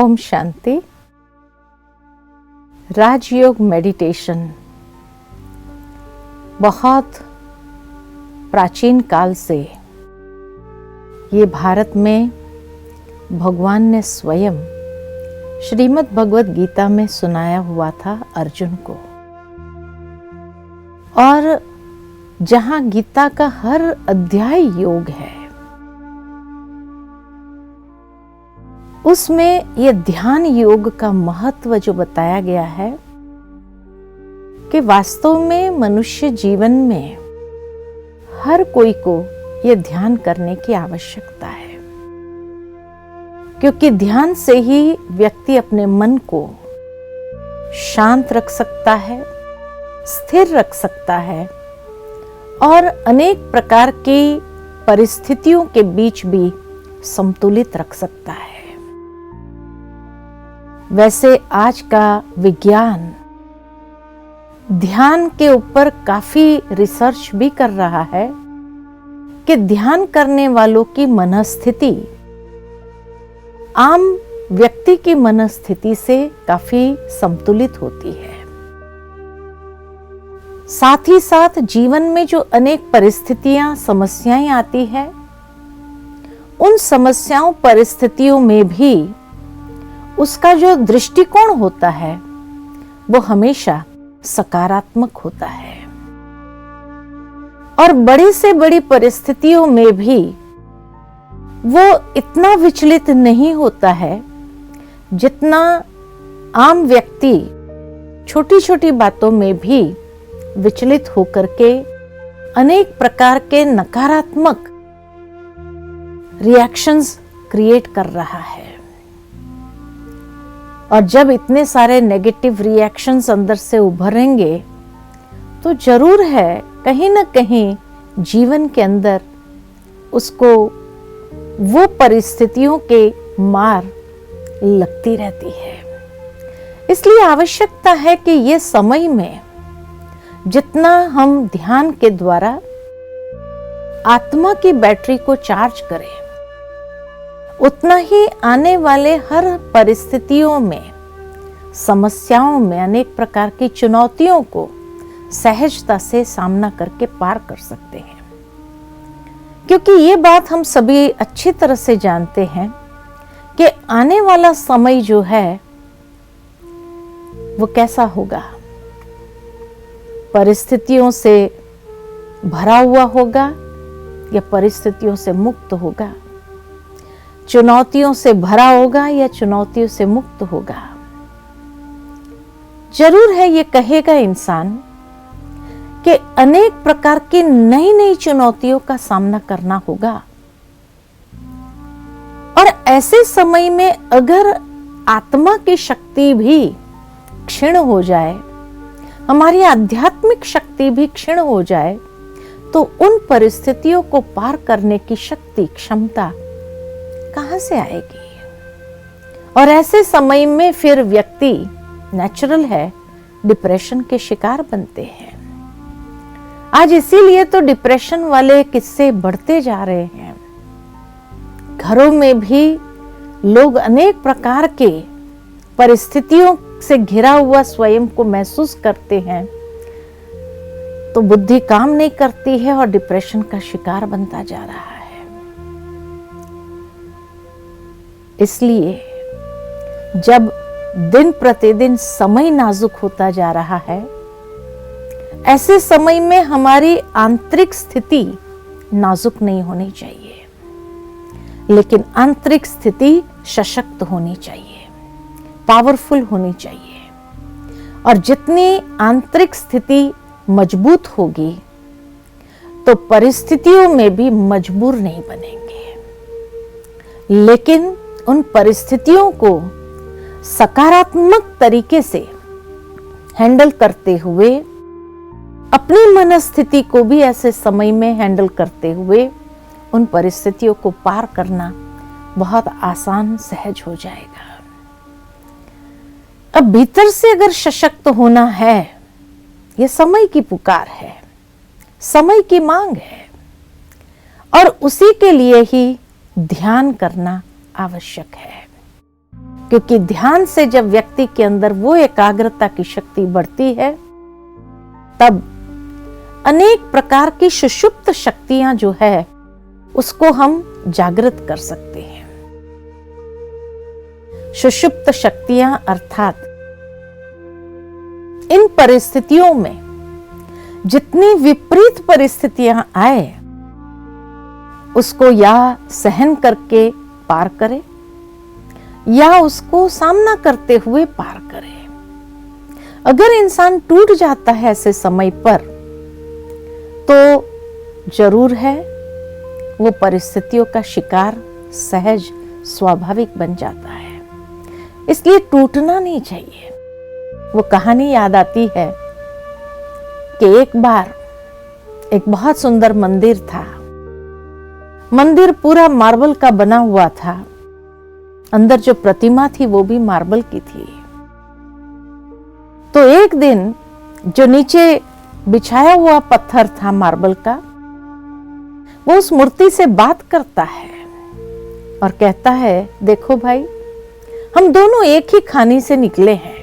ओम शांति। राजयोग meditation बहुत प्राचीन काल से ये भारत में भगवान ने स्वयं श्रीमद् भगवद गीता में सुनाया हुआ था अर्जुन को। और जहां गीता का हर अध्याय योग है, उसमें यह ध्यान योग का महत्व जो बताया गया है कि वास्तव में मनुष्य जीवन में हर कोई को यह ध्यान करने की आवश्यकता है, क्योंकि ध्यान से ही व्यक्ति अपने मन को शांत रख सकता है, स्थिर रख सकता है और अनेक प्रकार की परिस्थितियों के बीच भी संतुलित रख सकता है। वैसे आज का विज्ञान ध्यान के ऊपर काफी रिसर्च भी कर रहा है कि ध्यान करने वालों की मनस्थिति आम व्यक्ति की मनस्थिति से काफी संतुलित होती है। साथ ही साथ जीवन में जो अनेक परिस्थितियां, समस्याएं आती है, उन समस्याओं, परिस्थितियों में भी उसका जो दृष्टिकोण होता है वो हमेशा सकारात्मक होता है। और बड़ी से बड़ी परिस्थितियों में भी वो इतना विचलित नहीं होता है जितना आम व्यक्ति छोटी छोटी बातों में भी विचलित होकर के अनेक प्रकार के नकारात्मक रिएक्शंस क्रिएट कर रहा है। और जब इतने सारे नेगेटिव रिएक्शंस अंदर से उभरेंगे तो जरूर है कहीं ना कहीं जीवन के अंदर उसको वो परिस्थितियों के मार लगती रहती है। इसलिए आवश्यकता है कि ये समय में जितना हम ध्यान के द्वारा आत्मा की बैटरी को चार्ज करें, उतना ही आने वाले हर परिस्थितियों में, समस्याओं में, अनेक प्रकार की चुनौतियों को सहजता से सामना करके पार कर सकते हैं। क्योंकि ये बात हम सभी अच्छी तरह से जानते हैं कि आने वाला समय जो है वो कैसा होगा, परिस्थितियों से भरा हुआ होगा या परिस्थितियों से मुक्त होगा, चुनौतियों से भरा होगा या चुनौतियों से मुक्त होगा। जरूर है ये कहेगा इंसान कि अनेक प्रकार की नई नई चुनौतियों का सामना करना होगा। और ऐसे समय में अगर आत्मा की शक्ति भी क्षीण हो जाए, हमारी आध्यात्मिक शक्ति भी क्षीण हो जाए, तो उन परिस्थितियों को पार करने की शक्ति, क्षमता कहां से आएगी। और ऐसे समय में फिर व्यक्ति नेचुरल है डिप्रेशन के शिकार बनते हैं। आज इसीलिए तो डिप्रेशन वाले किस्से बढ़ते जा रहे हैं। घरों में भी लोग अनेक प्रकार के परिस्थितियों से घिरा हुआ स्वयं को महसूस करते हैं, तो बुद्धि काम नहीं करती है और डिप्रेशन का शिकार बनता जा रहा है। इसलिए जब दिन प्रतिदिन समय नाजुक होता जा रहा है, ऐसे समय में हमारी आंतरिक स्थिति नाजुक नहीं होनी चाहिए, लेकिन आंतरिक स्थिति सशक्त होनी चाहिए, पावरफुल होनी चाहिए। और जितनी आंतरिक स्थिति मजबूत होगी तो परिस्थितियों में भी मजबूर नहीं बनेंगे, लेकिन उन परिस्थितियों को सकारात्मक तरीके से हैंडल करते हुए, अपनी मनस्थिति को भी ऐसे समय में हैंडल करते हुए उन परिस्थितियों को पार करना बहुत आसान, सहज हो जाएगा। अब भीतर से अगर सशक्त होना है, यह समय की पुकार है, समय की मांग है, और उसी के लिए ही ध्यान करना आवश्यक है। क्योंकि ध्यान से जब व्यक्ति के अंदर वो एकाग्रता की शक्ति बढ़ती है, तब अनेक प्रकार की सुषुप्त शक्तियां जो है उसको हम जागृत कर सकते हैं। सुषुप्त शक्तियां अर्थात इन परिस्थितियों में जितनी विपरीत परिस्थितियां आए उसको या सहन करके पार करे या उसको सामना करते हुए पार करे। अगर इंसान टूट जाता है ऐसे समय पर तो जरूर है वो परिस्थितियों का शिकार सहज स्वाभाविक बन जाता है। इसलिए टूटना नहीं चाहिए। वो कहानी याद आती है कि एक बार एक बहुत सुंदर मंदिर था। मंदिर पूरा मार्बल का बना हुआ था। अंदर जो प्रतिमा थी वो भी मार्बल की थी। तो एक दिन जो नीचे बिछाया हुआ पत्थर था मार्बल का, वो उस मूर्ति से बात करता है और कहता है, देखो भाई, हम दोनों एक ही खानी से निकले हैं,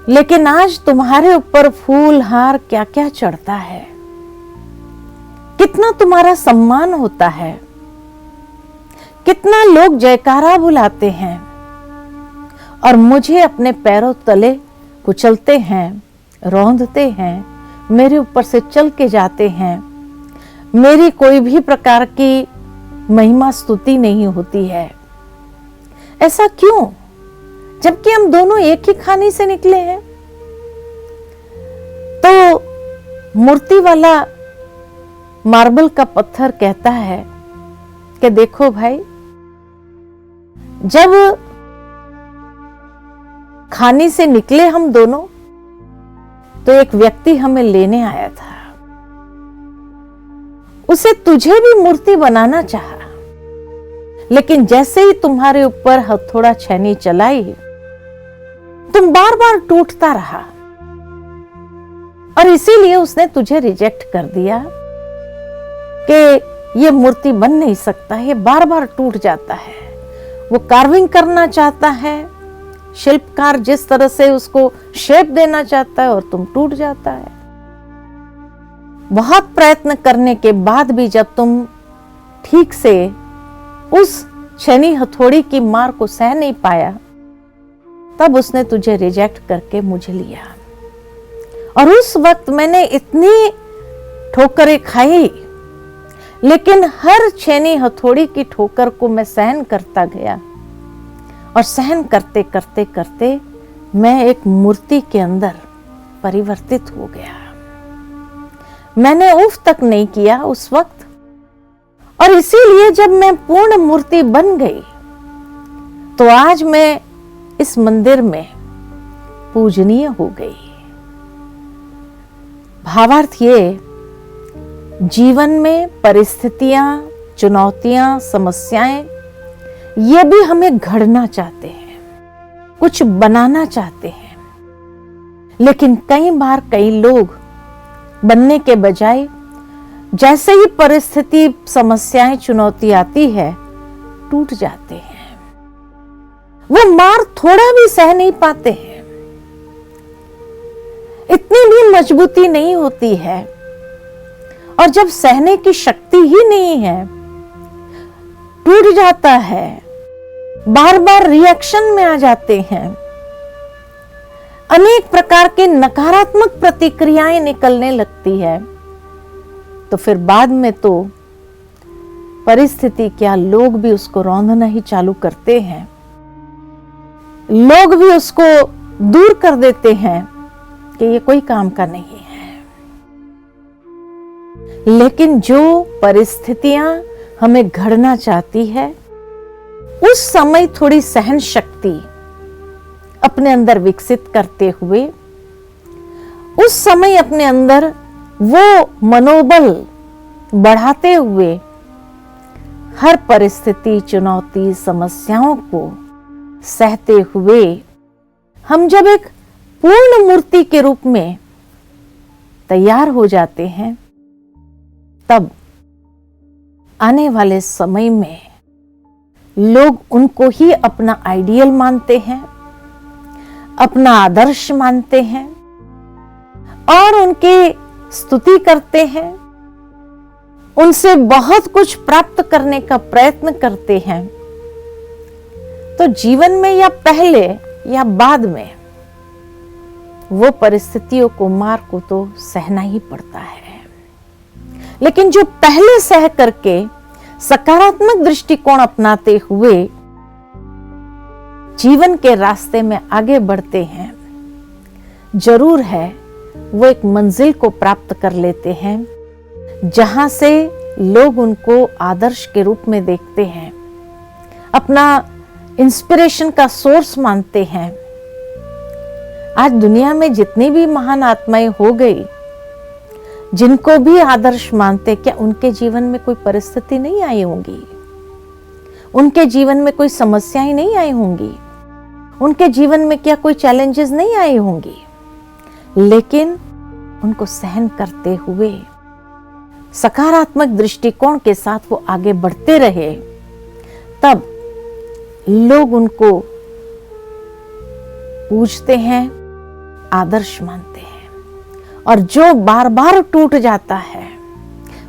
लेकिन आज तुम्हारे ऊपर फूल हार क्या क्या चढ़ता है, कितना तुम्हारा सम्मान होता है, कितना लोग जयकारा बुलाते हैं और मुझे अपने पैरों तले कुचलते हैं, रौंदते हैं, मेरे ऊपर से चल के जाते हैं, मेरी कोई भी प्रकार की महिमा स्तुति नहीं होती है। ऐसा क्यों, जबकि हम दोनों एक ही खानी से निकले हैं? तो मूर्ति वाला मार्बल का पत्थर कहता है कि देखो भाई, जब खानी से निकले हम दोनों तो एक व्यक्ति हमें लेने आया था। उसे तुझे भी मूर्ति बनाना चाहा, लेकिन जैसे ही तुम्हारे ऊपर हथौड़ा छैनी चलाई, तुम बार बार टूटता रहा और इसीलिए उसने तुझे रिजेक्ट कर दिया कि ये मूर्ति बन नहीं सकता, ये बार बार टूट जाता है। वो कार्विंग करना चाहता है, शिल्पकार जिस तरह से उसको शेप देना चाहता है, और तुम टूट जाता है। बहुत प्रयत्न करने के बाद भी जब तुम ठीक से उस शनि हथौड़ी की मार को सह नहीं पाया, तब उसने तुझे रिजेक्ट करके मुझे लिया। और उस वक्त मैंने इतनी ठोकरें खाई, लेकिन हर छेनी हथौड़ी की ठोकर को मैं सहन करता गया और सहन करते करते करते मैं एक मूर्ति के अंदर परिवर्तित हो गया। मैंने उफ तक नहीं किया उस वक्त, और इसीलिए जब मैं पूर्ण मूर्ति बन गई तो आज मैं इस मंदिर में पूजनीय हो गई। भावार्थ ये, जीवन में परिस्थितियां, चुनौतियां, समस्याएं, ये भी हमें घड़ना चाहते हैं, कुछ बनाना चाहते हैं, लेकिन कई बार कई लोग बनने के बजाय जैसे ही परिस्थिति, समस्याएं, चुनौती आती है, टूट जाते हैं। वो मार थोड़ा भी सह नहीं पाते हैं, इतनी भी मजबूती नहीं होती है, और जब सहने की शक्ति ही नहीं है, टूट जाता है, बार बार रिएक्शन में आ जाते हैं, अनेक प्रकार की नकारात्मक प्रतिक्रियाएं निकलने लगती है, तो फिर बाद में तो परिस्थिति क्या, लोग भी उसको रौंदना ही चालू करते हैं, लोग भी उसको दूर कर देते हैं कि ये कोई काम का नहीं है। लेकिन जो परिस्थितियां हमें घड़ना चाहती है, उस समय थोड़ी सहन शक्ति अपने अंदर विकसित करते हुए, उस समय अपने अंदर वो मनोबल बढ़ाते हुए, हर परिस्थिति, चुनौती, समस्याओं को सहते हुए हम जब एक पूर्ण मूर्ति के रूप में तैयार हो जाते हैं, तब आने वाले समय में लोग उनको ही अपना आइडियल मानते हैं, अपना आदर्श मानते हैं और उनकी स्तुति करते हैं, उनसे बहुत कुछ प्राप्त करने का प्रयत्न करते हैं। तो जीवन में या पहले या बाद में वो परिस्थितियों को, मार को तो सहना ही पड़ता है। लेकिन जो पहले सह करके सकारात्मक दृष्टिकोण अपनाते हुए जीवन के रास्ते में आगे बढ़ते हैं, जरूर है वो एक मंजिल को प्राप्त कर लेते हैं जहां से लोग उनको आदर्श के रूप में देखते हैं, अपना इंस्पिरेशन का सोर्स मानते हैं। आज दुनिया में जितनी भी महान आत्माएं हो गई, जिनको भी आदर्श मानते, क्या उनके जीवन में कोई परिस्थिति नहीं आई होंगी? उनके जीवन में कोई समस्याएं नहीं आई होंगी? उनके जीवन में क्या कोई चैलेंजेस नहीं आई होंगी? लेकिन उनको सहन करते हुए सकारात्मक दृष्टिकोण के साथ वो आगे बढ़ते रहे, तब लोग उनको पूजते हैं, आदर्श मानते हैं। और जो बार बार टूट जाता है,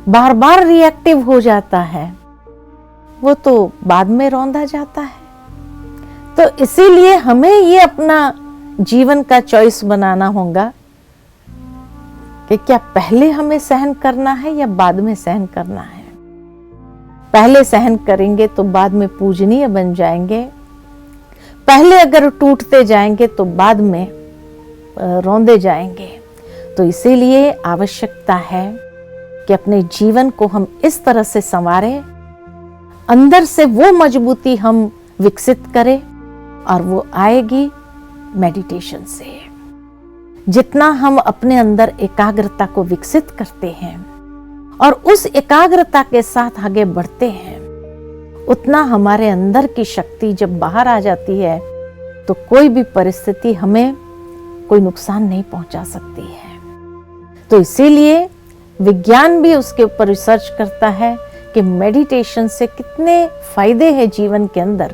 बार बार रिएक्टिव हो जाता है, वो तो बाद में रौंदा जाता है। तो इसीलिए हमें ये अपना जीवन का चॉइस बनाना होगा कि क्या पहले हमें सहन करना है या बाद में सहन करना है। पहले सहन करेंगे तो बाद में पूजनीय बन जाएंगे, पहले अगर टूटते जाएंगे तो बाद में रौंदे जाएंगे। तो इसीलिए आवश्यकता है कि अपने जीवन को हम इस तरह से संवारें, अंदर से वो मजबूती हम विकसित करें, और वो आएगी मेडिटेशन से। जितना हम अपने अंदर एकाग्रता को विकसित करते हैं और उस एकाग्रता के साथ आगे बढ़ते हैं, उतना हमारे अंदर की शक्ति जब बाहर आ जाती है तो कोई भी परिस्थिति हमें कोई नुकसान नहीं पहुंचा सकती है। तो इसीलिए विज्ञान भी उसके ऊपर रिसर्च करता है कि मेडिटेशन से कितने फायदे हैं जीवन के अंदर,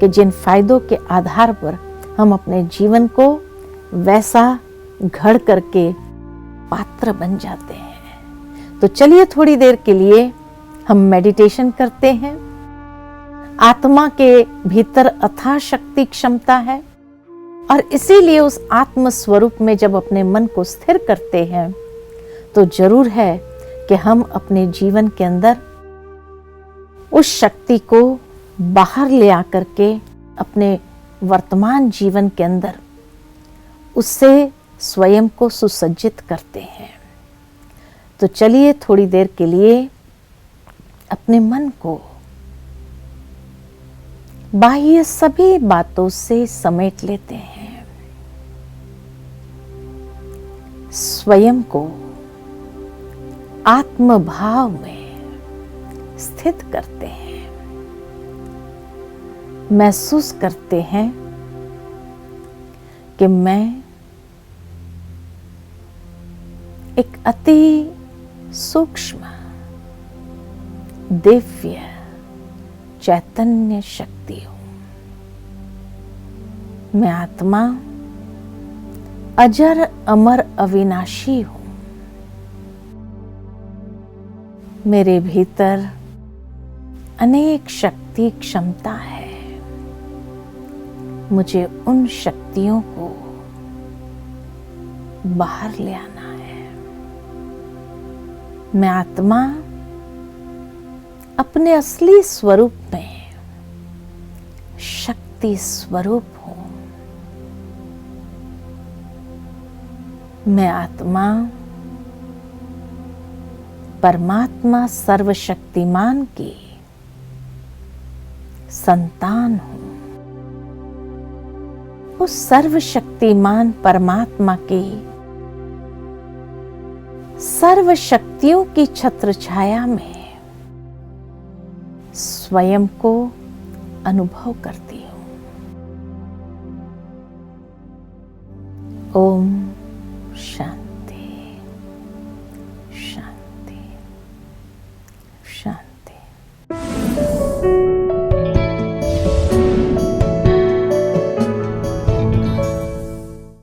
कि जिन फायदों के आधार पर हम अपने जीवन को वैसा घड़ करके पात्र बन जाते हैं। तो चलिए थोड़ी देर के लिए हम मेडिटेशन करते हैं। आत्मा के भीतर अथाह शक्ति क्षमता है, और इसीलिए उस आत्म स्वरूप में जब अपने मन को स्थिर करते हैं तो जरूर है कि हम अपने जीवन के अंदर उस शक्ति को बाहर ले आकर के अपने वर्तमान जीवन के अंदर उससे स्वयं को सुसज्जित करते हैं। तो चलिए थोड़ी देर के लिए अपने मन को बाह्य सभी बातों से समेट लेते हैं, स्वयं को आत्मभाव में स्थित करते हैं, महसूस करते हैं कि मैं एक अति सूक्ष्म दिव्य चैतन्य शक्ति हूं। मैं आत्मा अजर अमर अविनाशी हूं। मेरे भीतर अनेक शक्ति क्षमता है। मुझे उन शक्तियों को बाहर ले आना है। मैं आत्मा अपने असली स्वरूप में शक्ति स्वरूप हूं। मैं आत्मा परमात्मा सर्वशक्तिमान की संतान हूं। उस सर्वशक्तिमान परमात्मा की सर्व शक्तियों की छत्र छाया में स्वयं को अनुभव करती हूं। ओम शांति।